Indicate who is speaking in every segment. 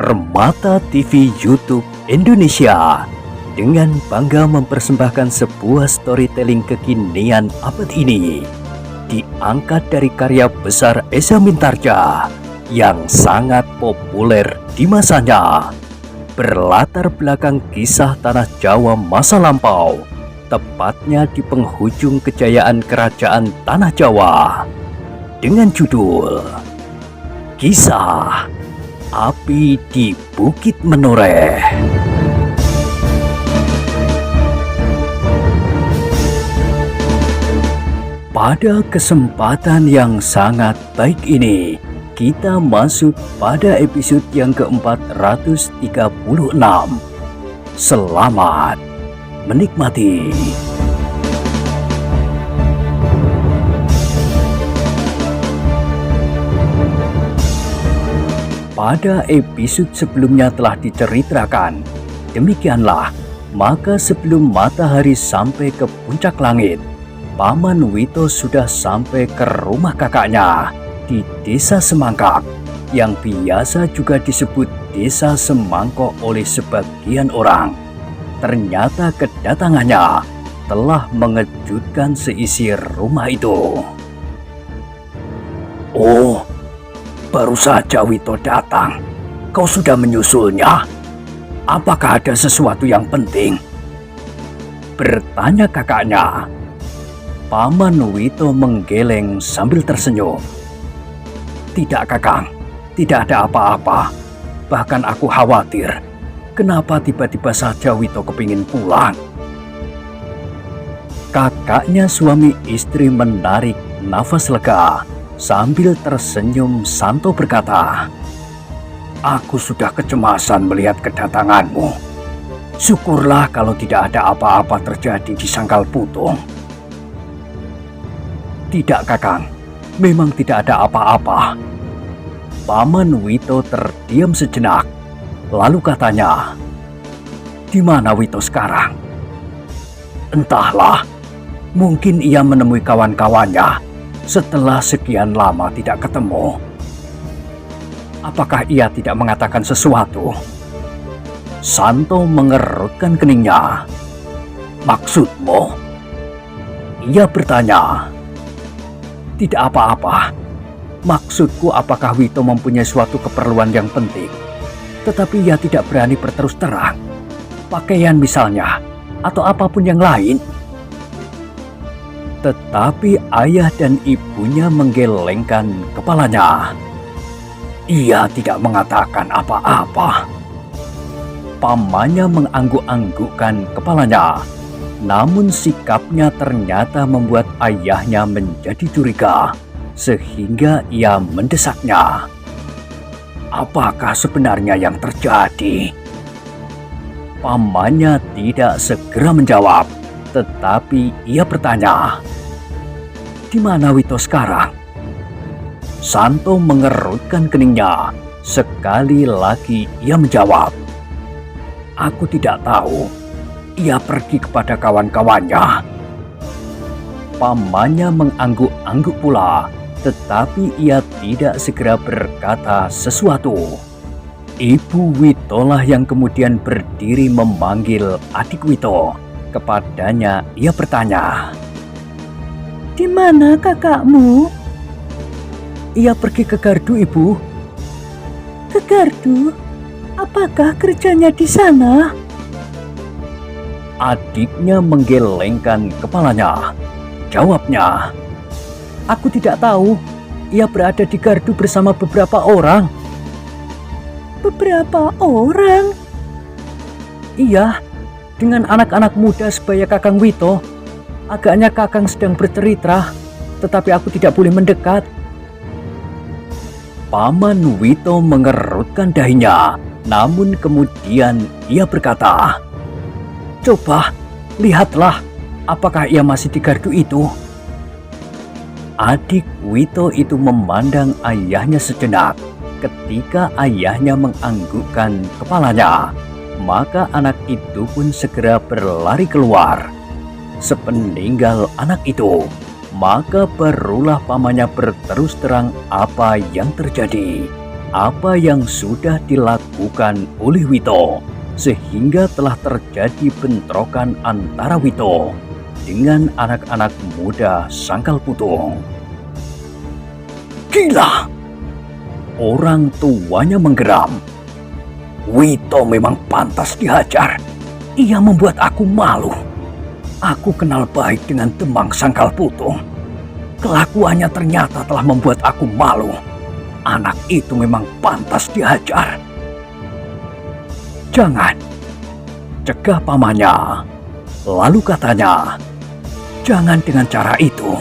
Speaker 1: Permata TV YouTube Indonesia dengan bangga mempersembahkan sebuah storytelling kekinian abad ini, diangkat dari karya besar Esa Mintarja yang sangat populer di masanya, berlatar belakang kisah tanah Jawa masa lampau, tepatnya di penghujung kejayaan kerajaan tanah Jawa, dengan judul Kisah Api di Bukit Menoreh. Pada kesempatan yang sangat baik ini, kita masuk pada episode yang ke-436. Selamat menikmati. Pada episode sebelumnya telah diceritakan, demikianlah, maka sebelum matahari sampai ke puncak langit, Paman Wito sudah sampai ke rumah kakaknya di Desa Semangkak, yang biasa juga disebut Desa Semangkok oleh sebagian orang. Ternyata kedatangannya telah mengejutkan seisi rumah itu. Oh, baru saja Wito datang. Kau sudah menyusulnya? Apakah ada sesuatu yang penting? Bertanya kakaknya. Paman Wito menggeleng sambil tersenyum. Tidak, Kakang. Tidak ada apa-apa. Bahkan aku khawatir. Kenapa tiba-tiba saja Wito kepingin pulang? Kakaknya suami istri menarik nafas lega. Sambil tersenyum, Santo berkata, "Aku sudah kecemasan melihat kedatanganmu. Syukurlah kalau tidak ada apa-apa terjadi di Sangkal Putung." "Tidak, Kakang. Memang tidak ada apa-apa." Paman Wito terdiam sejenak. Lalu katanya, "Di mana Wito sekarang?" "Entahlah. Mungkin ia menemui kawan-kawannya setelah sekian lama tidak ketemu." "Apakah ia tidak mengatakan sesuatu?" Santo mengerutkan keningnya. "Maksudmu?" Ia bertanya. "Tidak apa-apa. Maksudku, apakah Wito mempunyai suatu keperluan yang penting, tetapi ia tidak berani berterus terang? Pakaian misalnya, atau apapun yang lain?" Tetapi ayah dan ibunya menggelengkan kepalanya. "Ia tidak mengatakan apa-apa." Pamannya mengangguk-anggukkan kepalanya. Namun sikapnya ternyata membuat ayahnya menjadi curiga, sehingga ia mendesaknya. "Apakah sebenarnya yang terjadi?" Pamannya tidak segera menjawab, tetapi ia bertanya, "Di mana Wito sekarang?" Santo mengerutkan keningnya. Sekali lagi ia menjawab, "Aku tidak tahu. Ia pergi kepada kawan-kawannya." Pamannya mengangguk-angguk pula, tetapi ia tidak segera berkata sesuatu. Ibu Witolah yang kemudian berdiri memanggil adik Wito. Kepadanya ia bertanya, "Di mana kakakmu?" "Ia pergi ke Gardu, Ibu." "Ke Gardu? Apakah kerjanya di sana?" Adiknya menggelengkan kepalanya. Jawabnya, "Aku tidak tahu. Ia berada di Gardu bersama beberapa orang." "Beberapa orang?" "Iya, dengan anak-anak muda sebaya Kakang Wito. Agaknya Kakang sedang bercerita, tetapi aku tidak boleh mendekat." Paman Wito mengerutkan dahinya, namun kemudian ia berkata, "Coba, lihatlah, apakah ia masih di Gardu itu?" Adik Wito itu memandang ayahnya sejenak. Ketika ayahnya menganggukkan kepalanya, maka anak itu pun segera berlari keluar. Sepeninggal anak itu, maka barulah pamannya berterus terang apa yang terjadi. apa yang sudah dilakukan oleh Wito, sehingga telah terjadi bentrokan antara Wito dengan anak-anak muda Sangkal Putung. Gila! Orang tuanya menggeram. Wito memang pantas dihajar. Ia membuat aku malu. Aku kenal baik dengan Demang Sangkal Putung. Kelakuannya ternyata telah membuat aku malu. Anak itu memang pantas dihajar. Jangan, cegah pamannya. Lalu katanya, jangan dengan cara itu.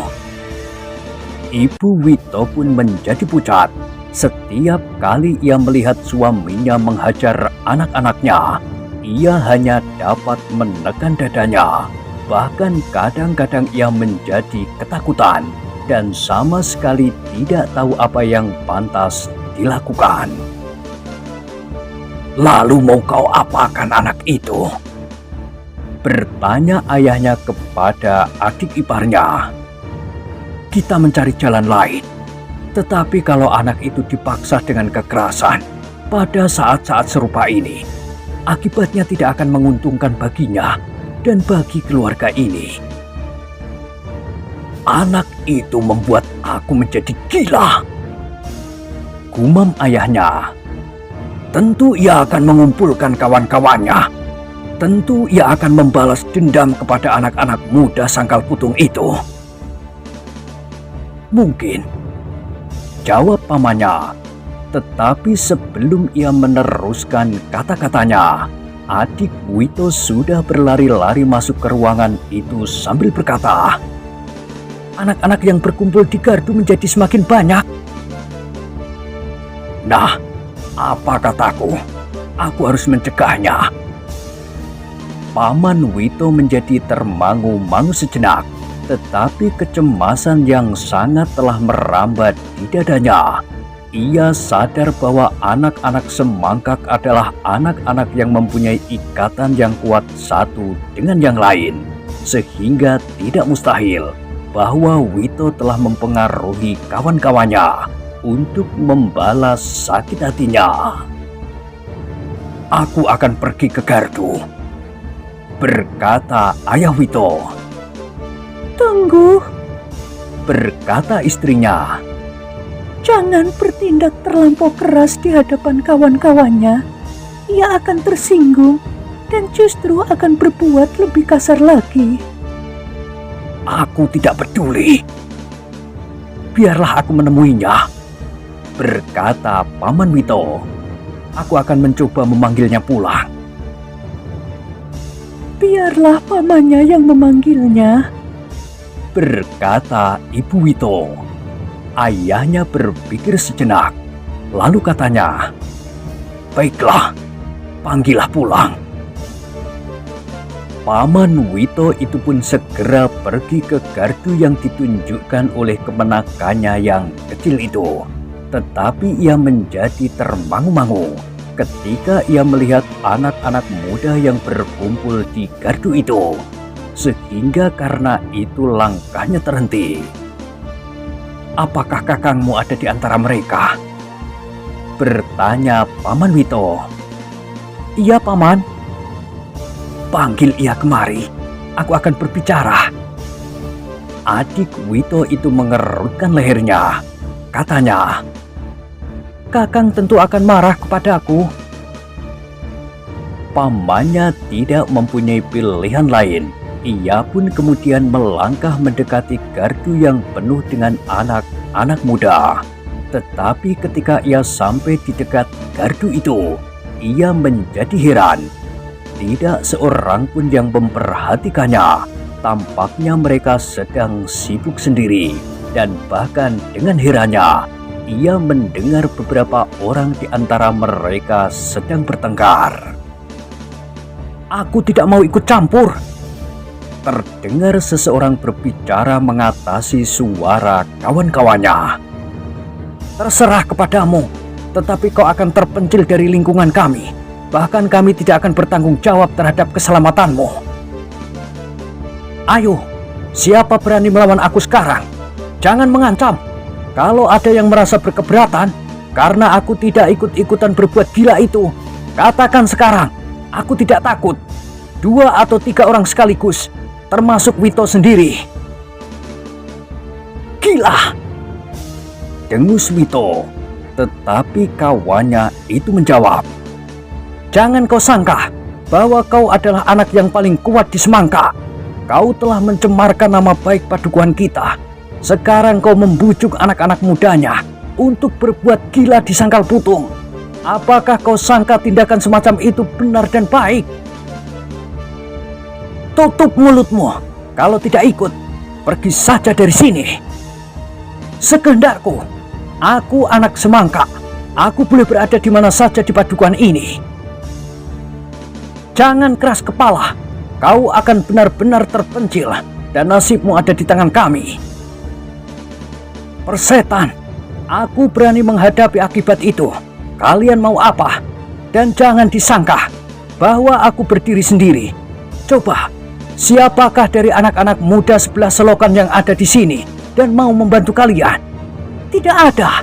Speaker 1: Ibu Wito pun menjadi pucat. Setiap kali ia melihat suaminya menghajar anak-anaknya, ia hanya dapat menekan dadanya. Bahkan kadang-kadang ia menjadi ketakutan dan sama sekali tidak tahu apa yang pantas dilakukan. Lalu mau kau apakan anak itu? Bertanya ayahnya kepada adik iparnya. Kita mencari jalan lain. Tetapi kalau anak itu dipaksa dengan kekerasan pada saat-saat serupa ini, akibatnya tidak akan menguntungkan baginya dan bagi keluarga ini. Anak itu membuat aku menjadi gila. Gumam ayahnya. Tentu ia akan mengumpulkan kawan-kawannya. Tentu ia akan membalas dendam kepada anak-anak muda Sangkal Putung itu. Mungkin, jawab pamannya. Tetapi sebelum ia meneruskan kata-katanya, adik Wito sudah berlari-lari masuk ke ruangan itu sambil berkata, anak-anak yang berkumpul di gardu menjadi semakin banyak. Nah, apa kataku? Aku harus mencegahnya. Paman Wito menjadi termangu-mangu sejenak, tetapi kecemasan yang sangat telah merambat di dadanya. Ia sadar bahwa anak-anak semangkak adalah anak-anak yang mempunyai ikatan yang kuat satu dengan yang lain, sehingga tidak mustahil bahwa Wito telah mempengaruhi kawan-kawannya untuk membalas sakit hatinya. Aku akan pergi ke gardu, berkata ayah Wito. Tunggu, berkata istrinya. Jangan bertindak terlampau keras di hadapan kawan-kawannya. Ia akan tersinggung dan justru akan berbuat lebih kasar lagi. Aku tidak peduli. Biarlah aku menemuinya, berkata Paman Wito. Aku akan mencoba memanggilnya pulang. Biarlah pamannya yang memanggilnya, berkata Ibu Wito. Ayahnya berpikir sejenak, lalu katanya, baiklah, panggillah pulang. Paman Wito itu pun segera pergi ke gardu yang ditunjukkan oleh kemenakannya yang kecil itu. Tetapi ia menjadi termangu-mangu ketika ia melihat anak-anak muda yang berkumpul di gardu itu. Sehingga karena itu langkahnya terhenti. Apakah kakangmu ada di antara mereka? Bertanya Paman Wito. Iya, Paman. Panggil ia kemari. Aku akan berbicara. Adik Wito itu mengerutkan lehernya. Katanya, Kakang tentu akan marah kepadaku. Pamannya tidak mempunyai pilihan lain. Ia pun kemudian melangkah mendekati gardu yang penuh dengan anak-anak muda. Tetapi ketika ia sampai di dekat gardu itu, ia menjadi heran. Tidak seorang pun yang memperhatikannya. Tampaknya mereka sedang sibuk sendiri. Dan bahkan dengan herannya, ia mendengar beberapa orang di antara mereka sedang bertengkar. Aku tidak mau ikut campur. Terdengar seseorang berbicara mengatasi suara kawan-kawannya. Terserah kepadamu, tetapi kau akan terpencil dari lingkungan kami. Bahkan kami tidak akan bertanggung jawab terhadap keselamatanmu. Ayo, siapa berani melawan aku sekarang? Jangan mengancam. Kalau ada yang merasa berkeberatan, Karena aku tidak ikut-ikutan berbuat gila itu. Katakan sekarang, aku tidak takut. 2 atau 3 orang sekaligus, termasuk Wito sendiri. Gila! Dengus Wito. Tetapi kawannya itu menjawab, jangan kau sangka bahwa kau adalah anak yang paling kuat di Semangka. Kau telah mencemarkan nama baik padukuhan kita. Sekarang kau membujuk anak-anak mudanya untuk berbuat gila di Sangkal Putung. Apakah kau sangka tindakan semacam itu benar dan baik? Tutup mulutmu. Kalau tidak ikut, pergi saja dari sini. Sekehendakku, aku anak Semangka. Aku boleh berada di mana saja di padukuhan ini. Jangan keras kepala. Kau akan benar-benar terpencil dan nasibmu ada di tangan kami. Persetan, aku berani menghadapi akibat itu. Kalian mau apa? Dan jangan disangka bahwa aku berdiri sendiri. Coba, siapakah dari anak-anak muda sebelah selokan yang ada di sini dan mau membantu kalian? Tidak ada.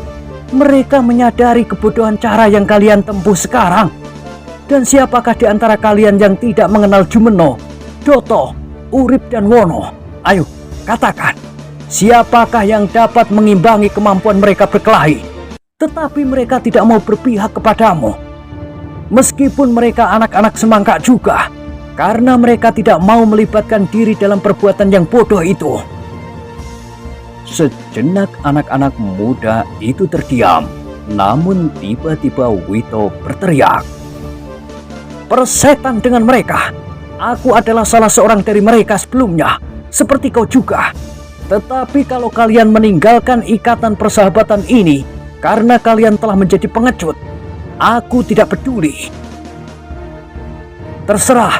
Speaker 1: Mereka menyadari kebodohan cara yang kalian tempuh sekarang. Dan siapakah di antara kalian yang tidak mengenal Jumeno, Doto, Urip, dan Wono? Ayo, katakan. Siapakah yang dapat mengimbangi kemampuan mereka berkelahi? Tetapi mereka tidak mau berpihak kepadamu. Meskipun mereka anak-anak Semangka juga. Karena mereka tidak mau melibatkan diri dalam perbuatan yang bodoh itu. Sejenak anak-anak muda itu terdiam. Namun tiba-tiba Wito berteriak, persetan dengan mereka. Aku adalah salah seorang dari mereka sebelumnya, seperti kau juga. Tetapi kalau kalian meninggalkan ikatan persahabatan ini karena kalian telah menjadi pengecut, aku tidak peduli. Terserah,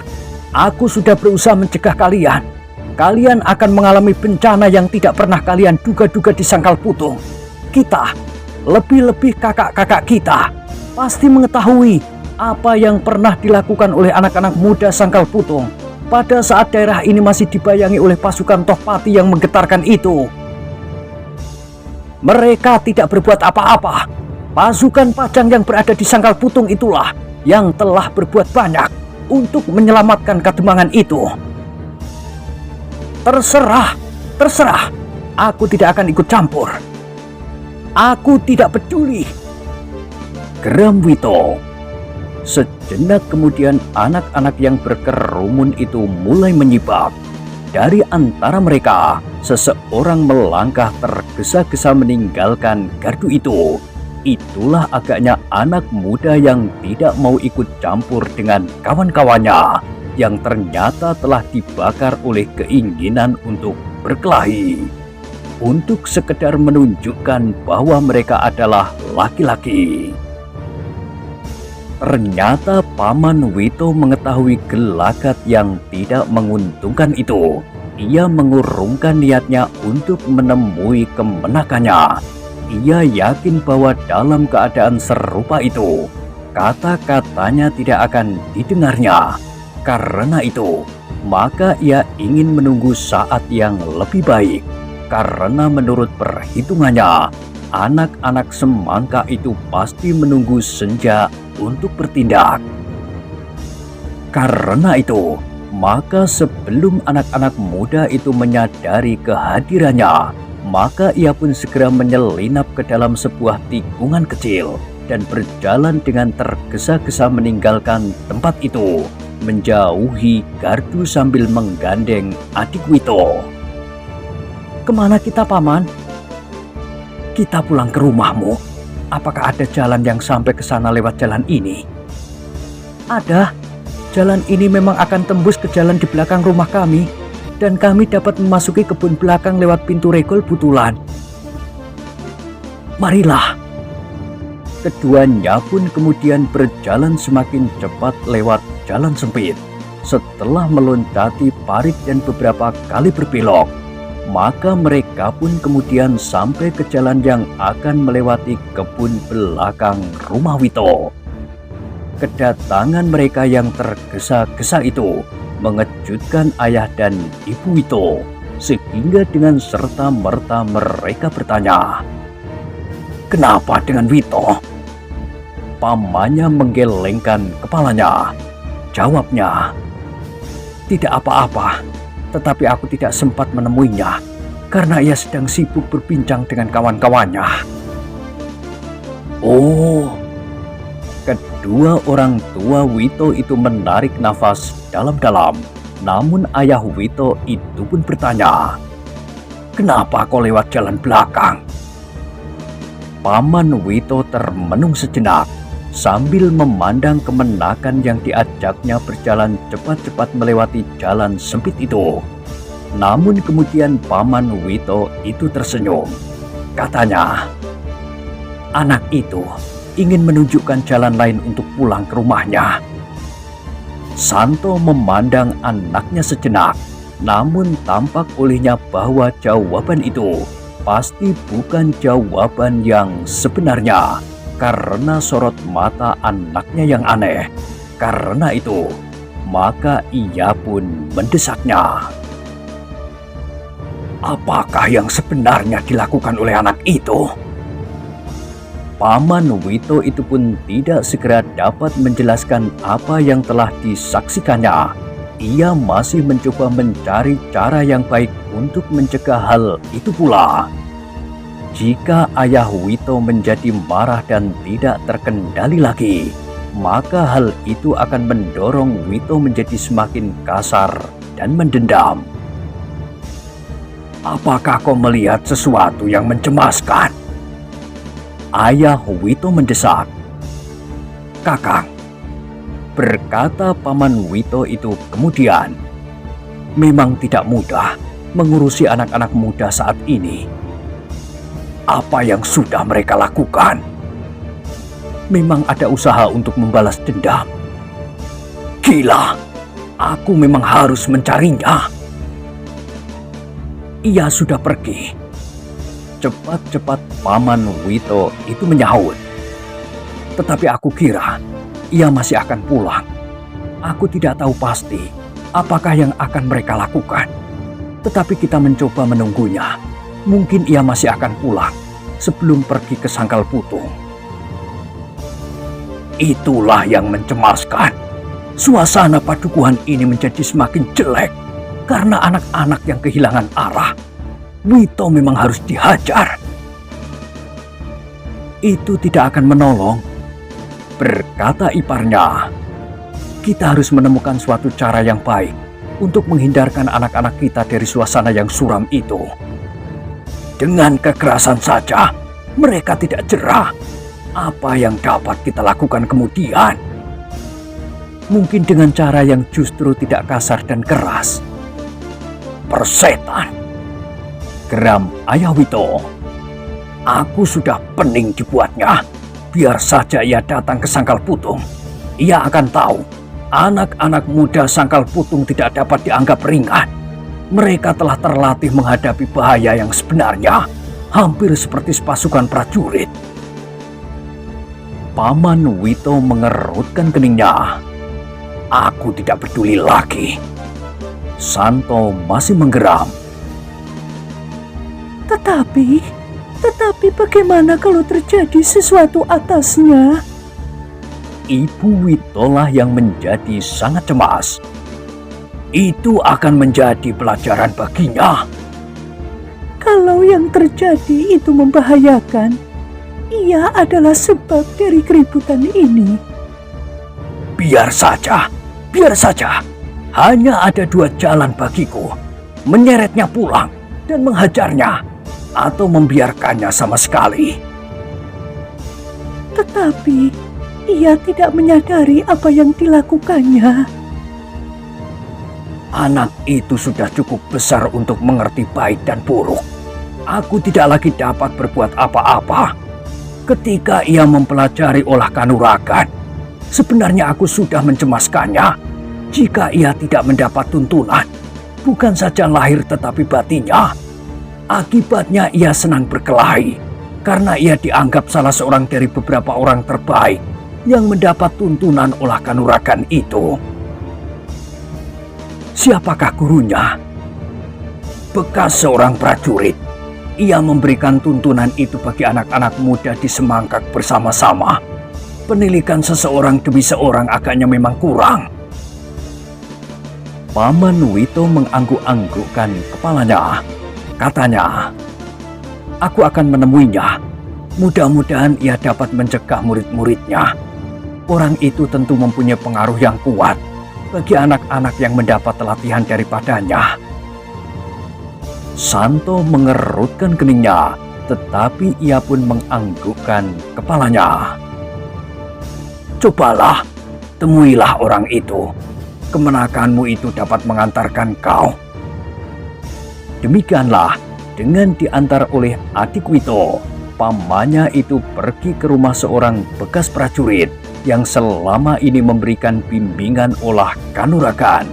Speaker 1: aku sudah berusaha mencegah kalian. Kalian akan mengalami bencana yang tidak pernah kalian duga-duga di Sangkal Putung. Kita, lebih-lebih kakak-kakak kita, pasti mengetahui apa yang pernah dilakukan oleh anak-anak muda Sangkal Putung pada saat daerah ini masih dibayangi oleh pasukan Tohpati yang menggetarkan itu. Mereka tidak berbuat apa-apa. Pasukan Pajang yang berada di Sangkal Putung itulah yang telah berbuat banyak untuk menyelamatkan Kademangan itu. Terserah, terserah. Aku tidak akan ikut campur. Aku tidak peduli. Geram Wito. Sejenak kemudian anak-anak yang berkerumun itu mulai menyibak. Dari antara mereka, seseorang melangkah tergesa-gesa meninggalkan gardu itu. Itulah agaknya anak muda yang tidak mau ikut campur dengan kawan-kawannya, yang ternyata telah dibakar oleh keinginan untuk berkelahi. Untuk sekedar menunjukkan bahwa mereka adalah laki-laki. Ternyata Paman Wito mengetahui gelagat yang tidak menguntungkan itu. Ia mengurungkan niatnya untuk menemui kemenakannya. Ia yakin bahwa dalam keadaan serupa itu, kata-katanya tidak akan didengarnya. Karena itu, maka ia ingin menunggu saat yang lebih baik. Karena menurut perhitungannya, anak-anak Semangka itu pasti menunggu senja untuk bertindak. Karena itu, maka sebelum anak-anak muda itu menyadari kehadirannya, maka ia pun segera menyelinap ke dalam sebuah tikungan kecil dan berjalan dengan tergesa-gesa meninggalkan tempat itu, menjauhi gardu sambil menggandeng adik Wito. Kemana kita, Paman? Kita pulang ke rumahmu. Apakah ada jalan yang sampai ke sana lewat jalan ini? Ada. Jalan ini memang akan tembus ke jalan di belakang rumah kami, dan kami dapat memasuki kebun belakang lewat pintu regol Butulan. Marilah. Keduanya pun kemudian berjalan semakin cepat lewat jalan sempit. Setelah meloncati parit dan beberapa kali berbelok, maka mereka pun kemudian sampai ke jalan yang akan melewati kebun belakang rumah Wito. Kedatangan mereka yang tergesa-gesa itu mengejutkan ayah dan ibu Wito, sehingga dengan serta-merta mereka bertanya, Kenapa dengan Wito? Pamannya menggelengkan kepalanya. Jawabnya, tidak apa-apa, tetapi aku tidak sempat menemuinya karena ia sedang sibuk berbincang dengan kawan-kawannya. Oh, kedua orang tua Wito itu menarik nafas dalam-dalam. Namun ayah Wito itu pun bertanya, kenapa kau lewat jalan belakang? Paman Wito termenung sejenak sambil memandang kemenakan yang diajaknya berjalan cepat-cepat melewati jalan sempit itu. Namun kemudian Paman Wito itu tersenyum. Katanya, anak itu ingin menunjukkan jalan lain untuk pulang ke rumahnya. Santo memandang anaknya sejenak, namun tampak olehnya bahwa jawaban itu pasti bukan jawaban yang sebenarnya karena sorot mata anaknya yang aneh. Karena itu, maka ia pun mendesaknya. Apakah yang sebenarnya dilakukan oleh anak itu? Paman Wito itu pun tidak segera dapat menjelaskan apa yang telah disaksikannya. Ia masih mencoba mencari cara yang baik untuk mencegah hal itu pula. Jika ayah Wito menjadi marah dan tidak terkendali lagi, maka hal itu akan mendorong Wito menjadi semakin kasar dan mendendam. Apakah kau melihat sesuatu yang mencemaskan? Ayah Wito mendesak. Kakang, berkata Paman Wito itu kemudian, memang tidak mudah mengurusi anak-anak muda saat ini. Apa yang sudah mereka lakukan? Memang ada usaha untuk membalas dendam. Gila, aku memang harus mencarinya. Ia sudah pergi. Cepat-cepat Paman Wito itu menyahut. Tetapi aku kira ia masih akan pulang. Aku tidak tahu pasti apakah yang akan mereka lakukan. Tetapi kita mencoba menunggunya. Mungkin ia masih akan pulang sebelum pergi ke Sangkal Putung. Itulah yang mencemaskan. Suasana padukuhan ini menjadi semakin jelek karena anak-anak yang kehilangan arah. Wito memang harus dihajar. Itu tidak akan menolong, berkata iparnya. Kita harus menemukan suatu cara yang baik untuk menghindarkan anak-anak kita dari suasana yang suram itu. Dengan kekerasan saja, mereka tidak jerah. Apa yang dapat kita lakukan kemudian? Mungkin dengan cara yang justru tidak kasar dan keras. Persetan, geram ayah Wito. Aku sudah pening dibuatnya. Biar saja ia datang ke Sangkal Putung. Ia akan tahu anak-anak muda Sangkal Putung tidak dapat dianggap ringan. Mereka telah terlatih menghadapi bahaya yang sebenarnya, hampir seperti pasukan prajurit. Paman Wito mengerutkan keningnya. Aku tidak peduli lagi. Santo masih menggeram. Tetapi bagaimana kalau terjadi sesuatu atasnya? Ibu Witolah yang menjadi sangat cemas. Itu akan menjadi pelajaran baginya. Kalau yang terjadi itu membahayakan, ia adalah sebab dari keributan ini. Biar saja. Hanya ada dua jalan bagiku. Menyeretnya pulang dan menghajarnya, atau membiarkannya sama sekali. Tetapi ia tidak menyadari apa yang dilakukannya. Anak itu sudah cukup besar untuk mengerti baik dan buruk. Aku tidak lagi dapat berbuat apa-apa. Ketika ia mempelajari olah kanuragan, sebenarnya aku sudah mencemaskannya. Jika ia tidak mendapat tuntunan, bukan saja lahir tetapi batinnya. Akibatnya ia senang berkelahi, karena ia dianggap salah seorang dari beberapa orang terbaik yang mendapat tuntunan olah kanuragan itu. Siapakah gurunya? Bekas seorang prajurit. ia memberikan tuntunan itu bagi anak-anak muda di semangkak bersama-sama. Penilikan seseorang demi seorang agaknya memang kurang. Paman Wito mengangguk-anggukkan kepalanya. Katanya, aku akan menemuinya. Mudah-mudahan ia dapat mencegah murid-muridnya. Orang itu tentu mempunyai pengaruh yang kuat bagi anak-anak yang mendapat latihan daripadanya. Santo mengerutkan keningnya, tetapi ia pun menganggukkan kepalanya. Cobalah, temuilah orang itu. Kemenakanmu itu dapat mengantarkan kau. Demikianlah, dengan diantar oleh adik Wito, pamannya itu pergi ke rumah seorang bekas prajurit yang selama ini memberikan bimbingan olah kanuragan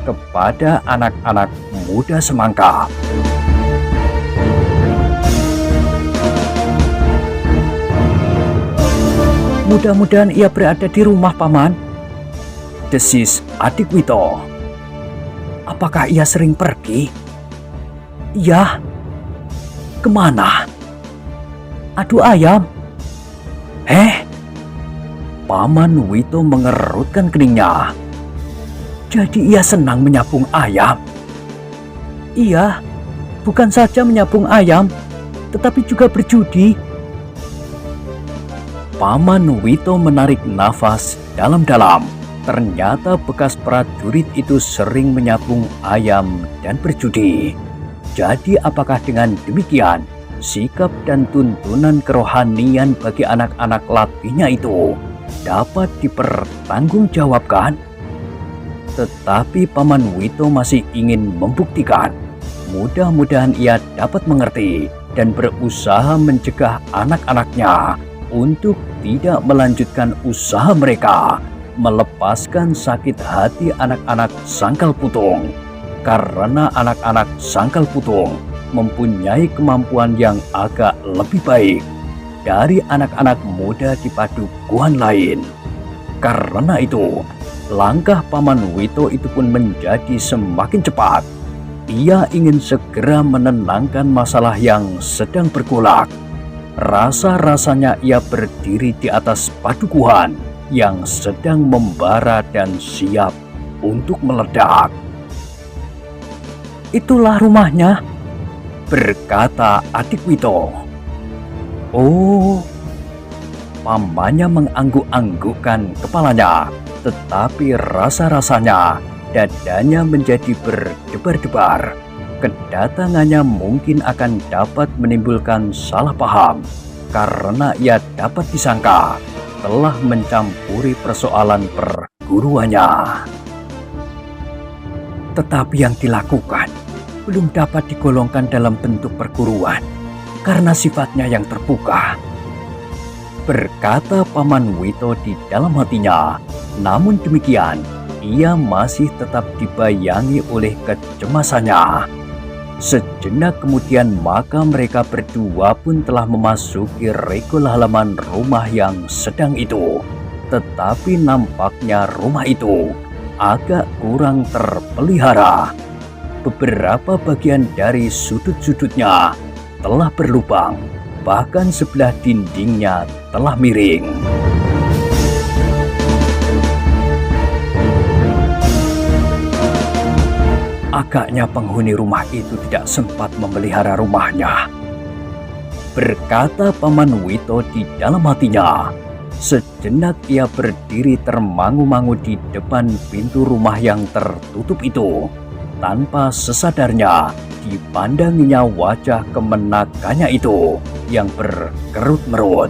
Speaker 1: kepada anak-anak muda semangka. Mudah-mudahan ia berada di rumah, Paman, desis adik Wito. Apakah ia sering pergi? Iya. Kemana? Adu ayam. Paman Wito mengerutkan keningnya. Jadi ia senang menyabung ayam? Iya, bukan saja menyabung ayam, tetapi juga berjudi. Paman Wito menarik nafas dalam-dalam. Ternyata bekas prajurit itu sering menyabung ayam dan berjudi. Jadi apakah dengan demikian sikap dan tuntunan kerohanian bagi anak-anak latihnya itu dapat dipertanggungjawabkan? Tetapi Paman Wito masih ingin membuktikan. Mudah-mudahan ia dapat mengerti dan berusaha mencegah anak-anaknya untuk tidak melanjutkan usaha mereka melepaskan sakit hati anak-anak Sangkal Putung, karena anak-anak Sangkal Putung mempunyai kemampuan yang agak lebih baik dari anak-anak muda di padukuhan lain. Karena itu, langkah Paman Wito itu pun menjadi semakin cepat. Ia ingin segera menenangkan masalah yang sedang bergolak. Rasa-rasanya ia berdiri di atas padukuhan yang sedang membara dan siap untuk meledak. Itulah rumahnya, berkata adik Wito. Oh, pamannya mengangguk-anggukkan kepalanya, tetapi rasa-rasanya dadanya menjadi berdebar-debar. Kedatangannya mungkin akan dapat menimbulkan salah paham, karena ia dapat disangka telah mencampuri persoalan perguruannya. Tetapi yang dilakukan belum dapat digolongkan dalam bentuk perguruan karena sifatnya yang terbuka, berkata Paman Wito di dalam hatinya. Namun demikian, ia masih tetap dibayangi oleh kecemasannya. Sejenak kemudian maka mereka berdua pun telah memasuki regol halaman rumah yang sedang itu. Tetapi nampaknya rumah itu agak kurang terpelihara. Beberapa bagian dari sudut-sudutnya telah berlubang, bahkan sebelah dindingnya telah miring. Agaknya penghuni rumah itu tidak sempat memelihara rumahnya, berkata Paman Wito di dalam hatinya. Sejenak ia berdiri termangu-mangu di depan pintu rumah yang tertutup itu. Tanpa sesadarnya dipandanginya wajah kemenakannya itu yang berkerut-merut.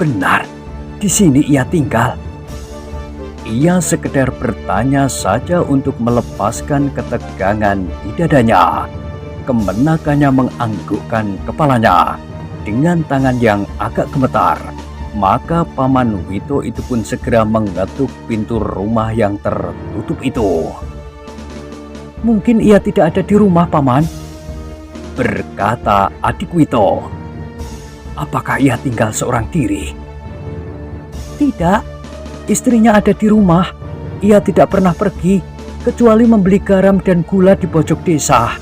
Speaker 1: Benar, di sini ia tinggal. Ia sekedar bertanya saja untuk melepaskan ketegangan di dadanya. Kemenakannya menganggukkan kepalanya dengan tangan yang agak gemetar. Maka Paman Wito itu pun segera mengetuk pintu rumah yang tertutup itu. Mungkin ia tidak ada di rumah, Paman, berkata adik Wito. Apakah ia tinggal seorang diri? Tidak. Istrinya ada di rumah. Ia tidak pernah pergi kecuali membeli garam dan gula di pojok desa.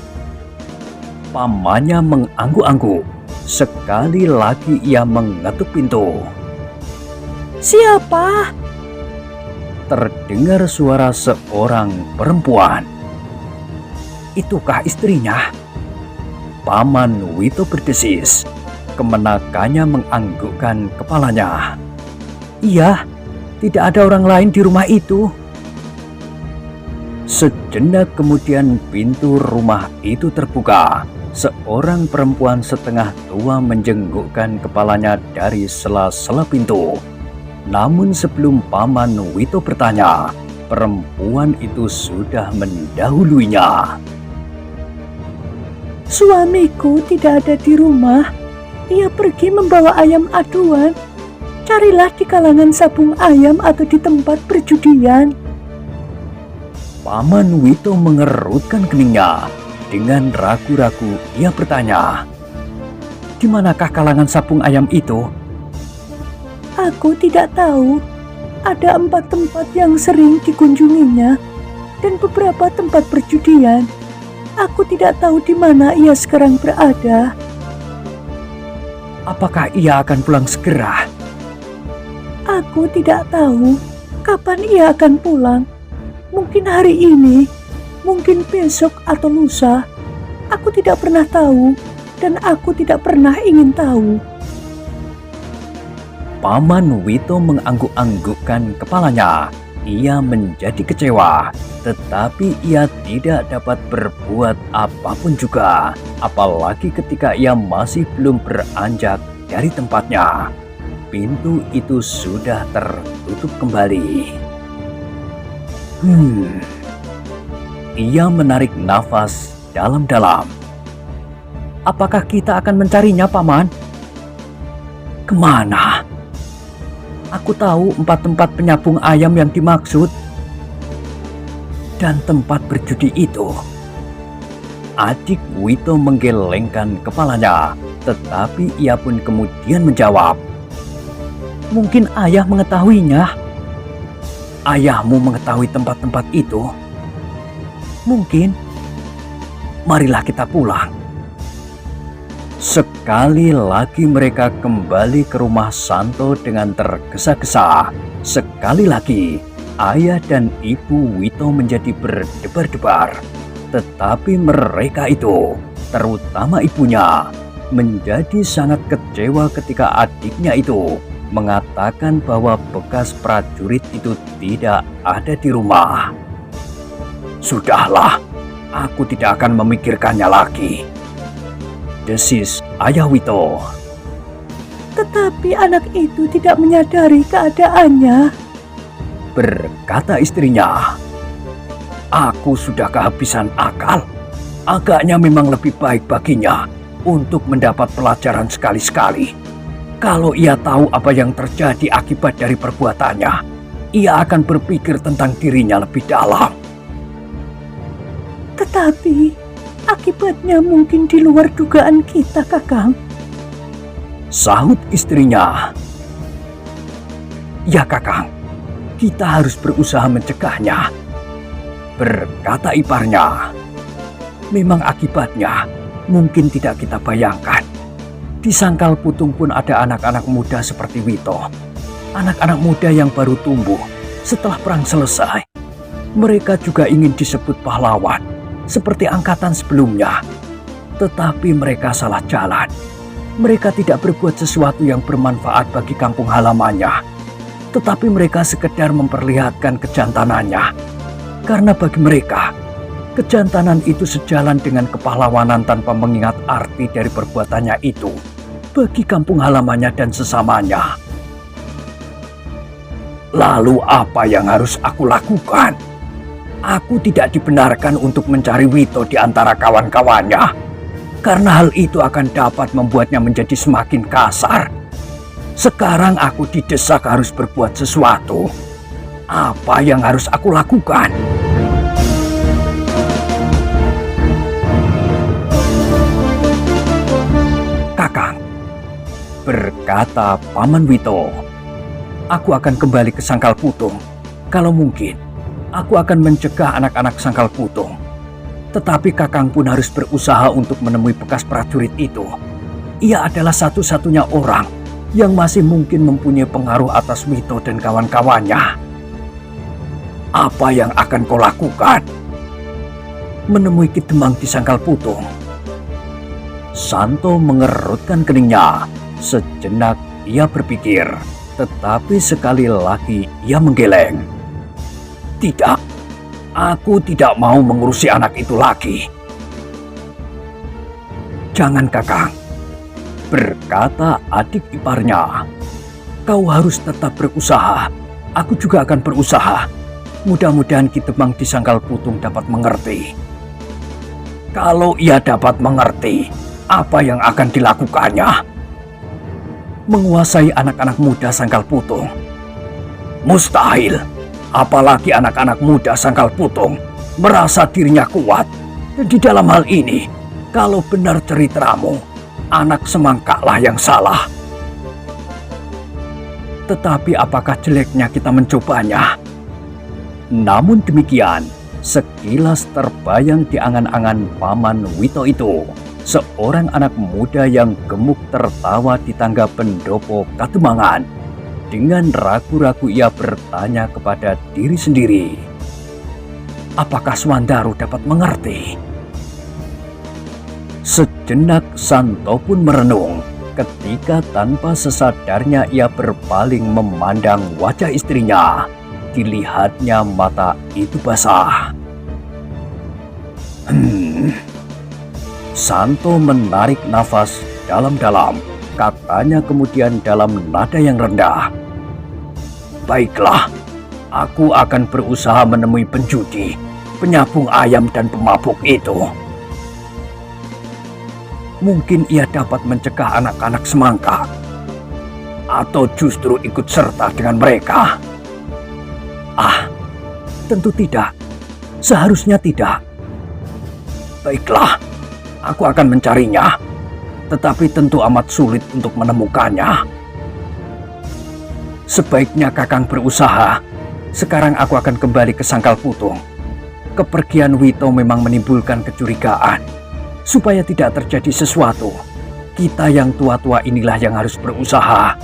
Speaker 1: Pamannya mengangguk-angguk. Sekali lagi ia mengetuk pintu.
Speaker 2: Siapa?
Speaker 1: Terdengar suara seorang perempuan. Itukah istrinya? Paman Wito berdesis. Kemenakannya menganggukkan kepalanya. Iya, tidak ada orang lain di rumah itu. Sejenak kemudian pintu rumah itu terbuka. Seorang perempuan setengah tua menjenggukkan kepalanya dari sela-sela pintu. Namun sebelum Paman Wito bertanya, perempuan itu sudah mendahuluinya.
Speaker 2: Suamiku tidak ada di rumah. Ia pergi membawa ayam aduan. Carilah di kalangan sabung ayam atau di tempat perjudian.
Speaker 1: Paman Wito mengerutkan keningnya. Dengan ragu-ragu ia bertanya, "Di manakah kalangan sabung ayam itu?"
Speaker 2: Aku tidak tahu. Ada 4 tempat yang sering dikunjunginya dan beberapa tempat perjudian. Aku tidak tahu di mana ia sekarang berada.
Speaker 1: Apakah ia akan pulang segera?
Speaker 2: Aku tidak tahu kapan ia akan pulang. Mungkin hari ini, mungkin besok atau lusa. Aku tidak pernah tahu dan aku tidak pernah ingin tahu.
Speaker 1: Paman Wito mengangguk-anggukkan kepalanya. Ia menjadi kecewa, tetapi ia tidak dapat berbuat apapun juga, apalagi ketika ia masih belum beranjak dari tempatnya. Pintu itu sudah tertutup kembali. Ia menarik nafas dalam-dalam. Apakah kita akan mencarinya, Paman? Kemana? Aku tahu 4 tempat penyabung ayam yang dimaksud. Dan tempat berjudi itu. Adik Wito menggelengkan kepalanya, tetapi ia pun kemudian menjawab. Mungkin ayah mengetahuinya. Ayahmu mengetahui tempat-tempat itu? Mungkin. Marilah kita pulang. Sekali lagi mereka kembali ke rumah Santo dengan tergesa-gesa. Sekali lagi, ayah dan ibu Wito menjadi berdebar-debar. Tetapi mereka itu, terutama ibunya, menjadi sangat kecewa ketika adiknya itu mengatakan bahwa bekas prajurit itu tidak ada di rumah. Sudahlah, aku tidak akan memikirkannya lagi, desis ayah Wito.
Speaker 2: Tetapi anak itu tidak menyadari keadaannya,
Speaker 1: berkata istrinya. Aku sudah kehabisan akal. Agaknya memang lebih baik baginya untuk mendapat pelajaran sekali-sekali. Kalau ia tahu apa yang terjadi akibat dari perbuatannya, ia akan berpikir tentang dirinya lebih dalam.
Speaker 2: Tetapi akibatnya mungkin di luar dugaan kita, Kakang.
Speaker 1: Sahut istrinya. Ya, Kakang, kita harus berusaha mencegahnya, berkata iparnya. Memang akibatnya mungkin tidak kita bayangkan. Di Sangkal Putung pun ada anak-anak muda seperti Wito. Anak-anak muda yang baru tumbuh setelah perang selesai. Mereka juga ingin disebut pahlawan seperti angkatan sebelumnya. Tetapi mereka salah jalan. Mereka tidak berbuat sesuatu yang bermanfaat bagi kampung halamannya. Tetapi mereka sekedar memperlihatkan kejantanannya. Karena bagi mereka, kejantanan itu sejalan dengan kepahlawanan tanpa mengingat arti dari perbuatannya itu bagi kampung halamannya dan sesamanya. Lalu apa yang harus aku lakukan? Aku tidak dibenarkan untuk mencari Wito di antara kawan-kawannya, karena hal itu akan dapat membuatnya menjadi semakin kasar. Sekarang aku didesak harus berbuat sesuatu. Apa yang harus aku lakukan? Kakang, berkata Paman Wito, aku akan kembali ke Sangkal Putung. Kalau mungkin, aku akan mencegah anak-anak Sangkal Putung. Tetapi Kakang pun harus berusaha untuk menemui bekas prajurit itu. Ia adalah satu-satunya orang yang masih mungkin mempunyai pengaruh atas Wito dan kawan-kawannya. Apa yang akan kau lakukan? Menemui Ki Demang di Sangkal Putung. Santo mengerutkan keningnya. Sejenak ia berpikir, tetapi sekali lagi ia menggeleng. Tidak, aku tidak mau mengurusi anak itu lagi. Jangan Kakang, berkata adik iparnya. Kau harus tetap berusaha. Aku juga akan berusaha. Mudah-mudahan Ki Demang di Sangkal Putung dapat mengerti. Kalau ia dapat mengerti, apa yang akan dilakukannya? Menguasai anak-anak muda Sangkal Putung? Mustahil. Apalagi anak-anak muda Sangkal Putung merasa dirinya kuat. Dan di dalam hal ini, kalau benar ceritamu, anak semangkalah yang salah. Tetapi apakah jeleknya kita mencobanya? Namun demikian, sekilas terbayang di angan-angan Paman Wito itu, seorang anak muda yang gemuk tertawa di tangga pendopo Kademangan. Dengan ragu-ragu ia bertanya kepada diri sendiri, apakah Swandaru dapat mengerti? Sejenak Santo pun merenung ketika tanpa sesadarnya ia berpaling memandang wajah istrinya. Dilihatnya mata itu basah. Santo menarik nafas dalam-dalam. Katanya kemudian dalam nada yang rendah, baiklah, aku akan berusaha menemui penjudi, penyabung ayam dan pemabuk itu. Mungkin ia dapat mencegah anak-anak semangka, atau justru ikut serta dengan mereka. Ah, tentu tidak. Seharusnya tidak. Baiklah, aku akan mencarinya. Tetapi tentu amat sulit untuk menemukannya. Sebaiknya Kakang berusaha. Sekarang aku akan kembali ke Sangkal Putung. Kepergian Wito memang menimbulkan kecurigaan. Supaya tidak terjadi sesuatu, kita yang tua-tua inilah yang harus berusaha.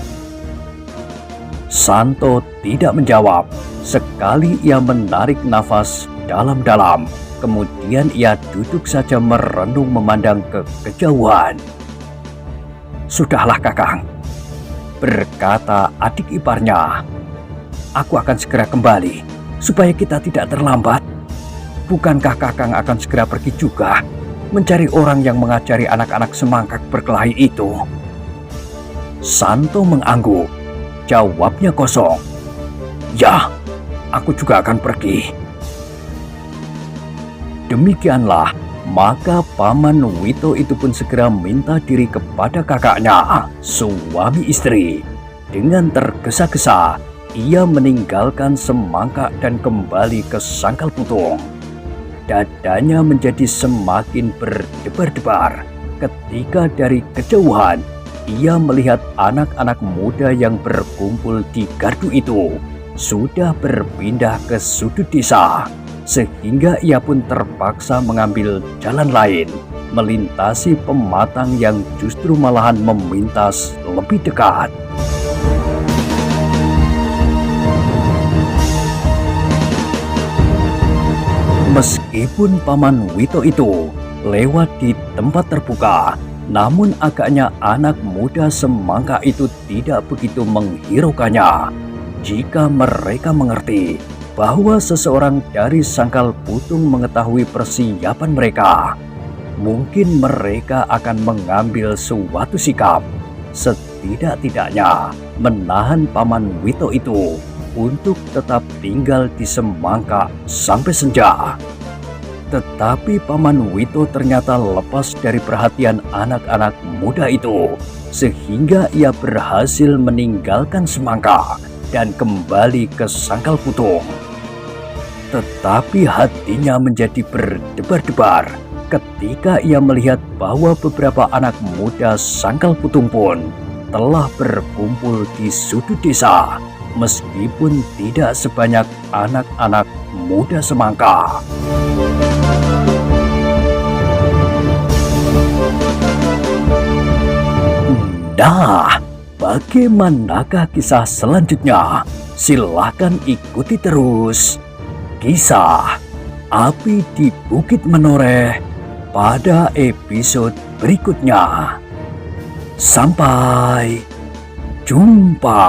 Speaker 1: Santo tidak menjawab. Sekali ia menarik nafas dalam-dalam, kemudian ia duduk saja merenung memandang ke kejauhan. Sudahlah Kakang, berkata adik iparnya. Aku akan segera kembali, supaya kita tidak terlambat. Bukankah Kakang akan segera pergi juga, mencari orang yang mengajari anak-anak semangkak berkelahi itu? Santo mengangguk, jawabnya kosong. Ya, aku juga akan pergi. Demikianlah, maka Paman Wito itu pun segera minta diri kepada kakaknya, suami istri. Dengan tergesa-gesa, ia meninggalkan semangka dan kembali ke Sangkal Putung. Dadanya menjadi semakin berdebar-debar ketika dari kejauhan ia melihat anak-anak muda yang berkumpul di gardu itu sudah berpindah ke sudut desa, sehingga ia pun terpaksa mengambil jalan lain, melintasi pematang yang justru malahan memintas lebih dekat. Meskipun Paman Wito itu lewat di tempat terbuka, namun agaknya anak muda semangka itu tidak begitu menghiraukannya. Jika mereka mengerti bahwa seseorang dari Sangkal Putung mengetahui persiapan mereka, mungkin mereka akan mengambil suatu sikap, setidak-tidaknya menahan Paman Wito itu untuk tetap tinggal di semangka sampai senja. Tetapi Paman Wito ternyata lepas dari perhatian anak-anak muda itu, sehingga ia berhasil meninggalkan semangka dan kembali ke Sangkal Putung. Tetapi hatinya menjadi berdebar-debar ketika ia melihat bahwa beberapa anak muda Sangkal Putung pun telah berkumpul di sudut desa, meskipun tidak sebanyak anak-anak muda semangka. Nah, bagaimanakah kisah selanjutnya? Silahkan ikuti terus kisah Api di Bukit Menoreh pada episode berikutnya. Sampai jumpa.